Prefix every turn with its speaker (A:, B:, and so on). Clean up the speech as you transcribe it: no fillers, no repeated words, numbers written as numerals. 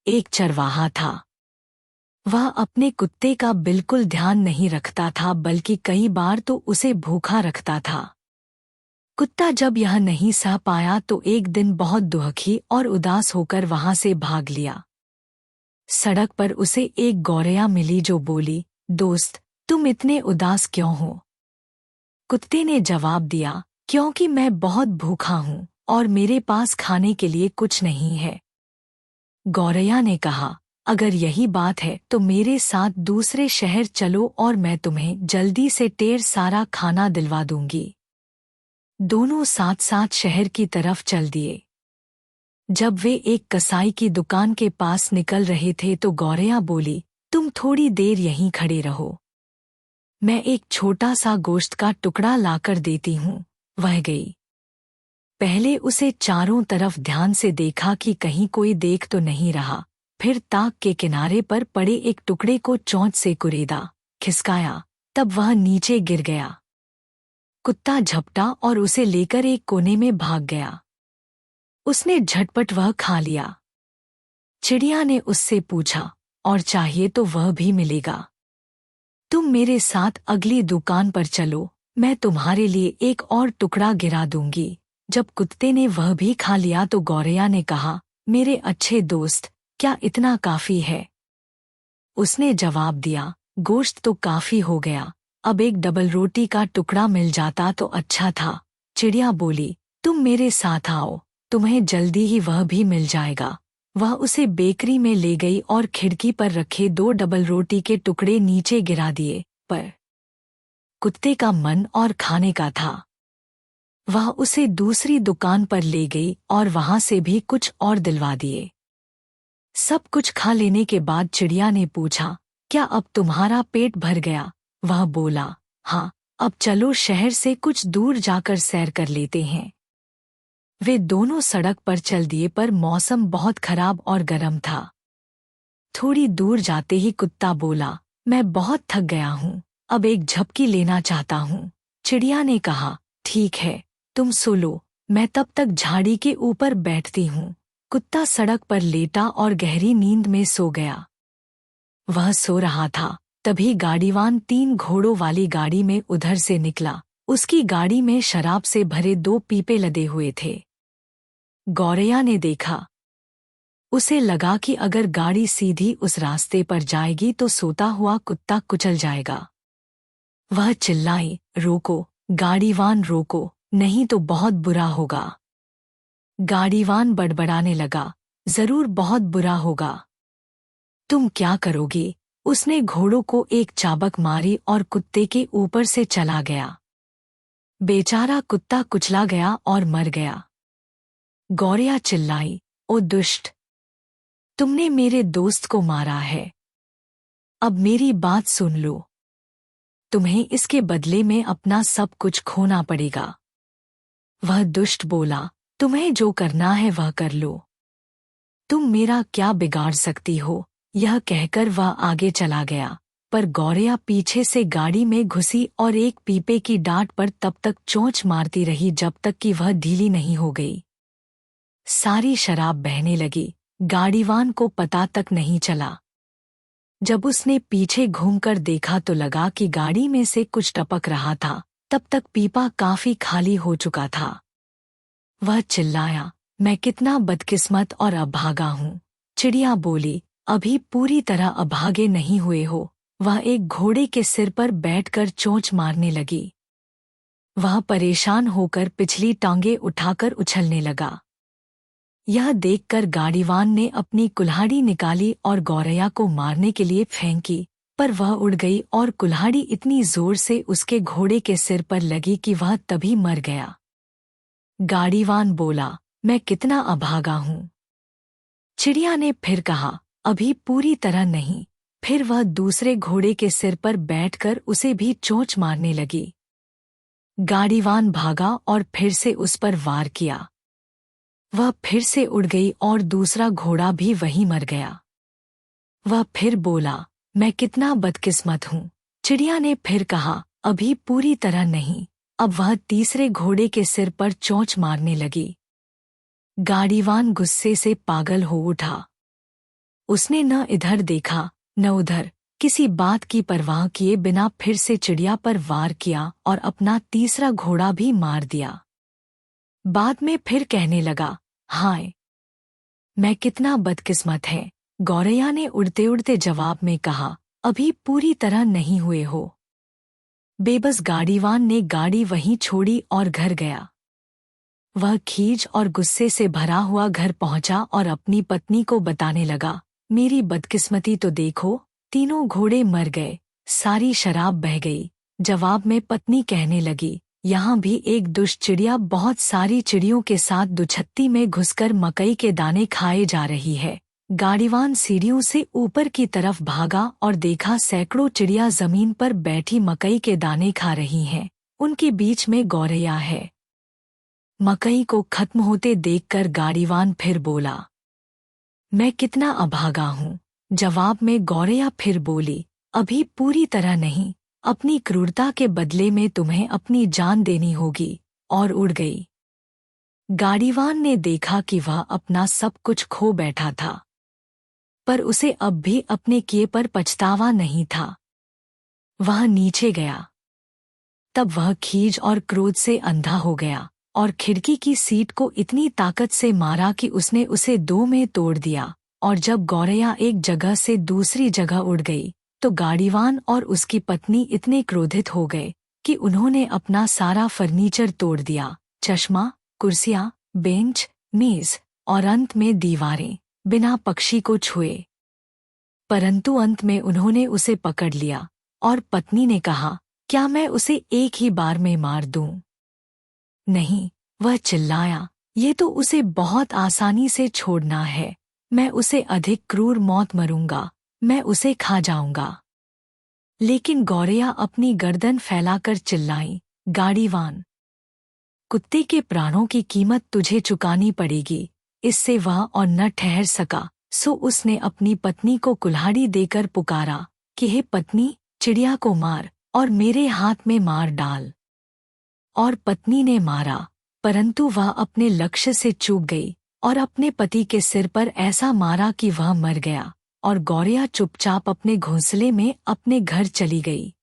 A: एक चरवाहा था। वह अपने कुत्ते का बिल्कुल ध्यान नहीं रखता था, बल्कि कई बार तो उसे भूखा रखता था। कुत्ता जब यह नहीं सह पाया तो एक दिन बहुत दुखी और उदास होकर वहां से भाग लिया। सड़क पर उसे एक गौरैया मिली जो बोली, दोस्त, तुम इतने उदास क्यों हो? कुत्ते ने जवाब दिया, क्योंकि मैं बहुत भूखा हूँ और मेरे पास खाने के लिए कुछ नहीं है। गौरैया ने कहा, अगर यही बात है तो मेरे साथ दूसरे शहर चलो और मैं तुम्हें जल्दी से ढेर सारा खाना दिलवा दूंगी। दोनों साथ साथ शहर की तरफ चल दिए। जब वे एक कसाई की दुकान के पास निकल रहे थे तो गौरैया बोली, तुम थोड़ी देर यहीं खड़े रहो, मैं एक छोटा सा गोश्त का टुकड़ा लाकर देती हूँ। वह गई। पहले उसे चारों तरफ ध्यान से देखा कि कहीं कोई देख तो नहीं रहा। फिर ताक के किनारे पर पड़े एक टुकड़े को चोंच से कुरेदा, खिसकाया, तब वह नीचे गिर गया। कुत्ता झपटा और उसे लेकर एक कोने में भाग गया। उसने झटपट वह खा लिया। चिड़िया ने उससे पूछा, और चाहिए तो वह भी मिलेगा। तुम मेरे साथ अगली दुकान पर चलो, मैं तुम्हारे लिए एक और टुकड़ा गिरा दूंगी। जब कुत्ते ने वह भी खा लिया तो गौरैया ने कहा, मेरे अच्छे दोस्त, क्या इतना काफी है? उसने जवाब दिया, गोश्त तो काफी हो गया, अब एक डबल रोटी का टुकड़ा मिल जाता तो अच्छा था। चिड़िया बोली, तुम मेरे साथ आओ, तुम्हें जल्दी ही वह भी मिल जाएगा। वह उसे बेकरी में ले गई और खिड़की पर रखे 2 डबल रोटी के टुकड़े नीचे गिरा दिए, पर कुत्ते का मन और खाने का था। वह उसे दूसरी दुकान पर ले गई और वहां से भी कुछ और दिलवा दिए। सब कुछ खा लेने के बाद चिड़िया ने पूछा, क्या अब तुम्हारा पेट भर गया? वह बोला, हाँ, अब चलो शहर से कुछ दूर जाकर सैर कर लेते हैं। वे दोनों सड़क पर चल दिए, पर मौसम बहुत खराब और गर्म था। थोड़ी दूर जाते ही कुत्ता बोला, मैं बहुत थक गया हूँ, अब एक झपकी लेना चाहता हूँ। चिड़िया ने कहा, ठीक है, तुम सो लो, मैं तब तक झाड़ी के ऊपर बैठती हूँ। कुत्ता सड़क पर लेटा और गहरी नींद में सो गया। वह सो रहा था, तभी गाड़ीवान 3 घोड़ों वाली गाड़ी में उधर से निकला। उसकी गाड़ी में शराब से भरे 2 पीपे लदे हुए थे। गौरैया ने देखा। उसे लगा कि अगर गाड़ी सीधी उस रास्ते पर जाएगी तो सोता हुआ कुत्ता कुचल जाएगा। वह चिल्लाई, रोको, गाड़ीवान रोको, नहीं तो बहुत बुरा होगा। गाड़ीवान बड़बड़ाने लगा, जरूर बहुत बुरा होगा। तुम क्या करोगी? उसने घोड़ों को एक चाबक मारी और कुत्ते के ऊपर से चला गया। बेचारा कुत्ता कुचला गया और मर गया। गौरैया चिल्लाई, ओ दुष्ट, तुमने मेरे दोस्त को मारा है। अब मेरी बात सुन लो, तुम्हें इसके बदले में अपना सब कुछ खोना पड़ेगा। वह दुष्ट बोला, तुम्हें जो करना है वह कर लो, तुम मेरा क्या बिगाड़ सकती हो? यह कहकर वह आगे चला गया, पर गौरैया पीछे से गाड़ी में घुसी और एक पीपे की डांट पर तब तक चोंच मारती रही जब तक कि वह ढीली नहीं हो गई। सारी शराब बहने लगी, गाड़ीवान को पता तक नहीं चला। जब उसने पीछे घूमकर देखा तो लगा कि गाड़ी में से कुछ टपक रहा था। तब तक पीपा काफी खाली हो चुका था। वह चिल्लाया, मैं कितना बदकिस्मत और अभागा हूँ। चिड़िया बोली, अभी पूरी तरह अभागे नहीं हुए हो। वह एक घोड़े के सिर पर बैठकर चोंच मारने लगी। वह परेशान होकर पिछली टांगें उठाकर उछलने लगा। यह देखकर गाड़ीवान ने अपनी कुल्हाड़ी निकाली और गौरैया को मारने के लिए फेंकी, पर वह उड़ गई और कुल्हाड़ी इतनी जोर से उसके घोड़े के सिर पर लगी कि वह तभी मर गया। गाड़ीवान बोला, मैं कितना अभागा हूँ। चिड़िया ने फिर कहा, अभी पूरी तरह नहीं। फिर वह दूसरे घोड़े के सिर पर बैठकर उसे भी चोंच मारने लगी। गाड़ीवान भागा और फिर से उस पर वार किया। वह फिर से उड़ गई और दूसरा घोड़ा भी वहीं मर गया। वह फिर बोला, मैं कितना बदकिस्मत हूँ। चिड़िया ने फिर कहा, अभी पूरी तरह नहीं। अब वह तीसरे घोड़े के सिर पर चोंच मारने लगी। गाड़ीवान गुस्से से पागल हो उठा। उसने न इधर देखा न उधर, किसी बात की परवाह किए बिना फिर से चिड़िया पर वार किया और अपना तीसरा घोड़ा भी मार दिया। बाद में फिर कहने लगा, हाय, मैं कितना बदकिस्मत है। गौरैया ने उड़ते उड़ते जवाब में कहा, अभी पूरी तरह नहीं हुए हो। बेबस गाड़ीवान ने गाड़ी वहीं छोड़ी और घर गया। वह खीज और गुस्से से भरा हुआ घर पहुंचा और अपनी पत्नी को बताने लगा, मेरी बदकिस्मती तो देखो, तीनों घोड़े मर गए, सारी शराब बह गई। जवाब में पत्नी कहने लगी, यहाँ भी एक दुष्ट चिड़िया बहुत सारी चिड़ियों के साथ दुछत्ती में घुसकर मकई के दाने खाए जा रही है। गाड़ीवान सीढ़ियों से ऊपर की तरफ भागा और देखा सैकड़ों चिड़िया जमीन पर बैठी मकई के दाने खा रही हैं। उनके बीच में गौरैया है। मकई को खत्म होते देखकर गाड़ीवान फिर बोला, मैं कितना अभागा हूँ। जवाब में गौरैया फिर बोली, अभी पूरी तरह नहीं, अपनी क्रूरता के बदले में तुम्हें अपनी जान देनी होगी, और उड़ गई। गाड़ीवान ने देखा कि वह अपना सब कुछ खो बैठा था, पर उसे अब भी अपने किए पर पछतावा नहीं था। वह नीचे गया। तब वह खीज और क्रोध से अंधा हो गया और खिड़की की सीट को इतनी ताकत से मारा कि उसने उसे दो में तोड़ दिया। और जब गौरैया एक जगह से दूसरी जगह उड़ गई तो गाड़ीवान और उसकी पत्नी इतने क्रोधित हो गए कि उन्होंने अपना सारा फर्नीचर तोड़ दिया, चश्मा, कुर्सियां, बेंच, मेज और अंत में दीवारें, बिना पक्षी को छुए। परंतु अंत में उन्होंने उसे पकड़ लिया और पत्नी ने कहा, क्या मैं उसे एक ही बार में मार दूं? नहीं, वह चिल्लाया, ये तो उसे बहुत आसानी से छोड़ना है। मैं उसे अधिक क्रूर मौत मरूंगा, मैं उसे खा जाऊंगा। लेकिन गौरैया अपनी गर्दन फैलाकर चिल्लाई, गाड़ीवान, कुत्ते के प्राणों की कीमत तुझे चुकानी पड़ेगी। इससे वह और न ठहर सका, सो उसने अपनी पत्नी को कुल्हाड़ी देकर पुकारा कि हे पत्नी, चिड़िया को मार और मेरे हाथ में मार डाल। और पत्नी ने मारा, परंतु वह अपने लक्ष्य से चूक गई और अपने पति के सिर पर ऐसा मारा कि वह मर गया। और गौरैया चुपचाप अपने घोंसले में अपने घर चली गई।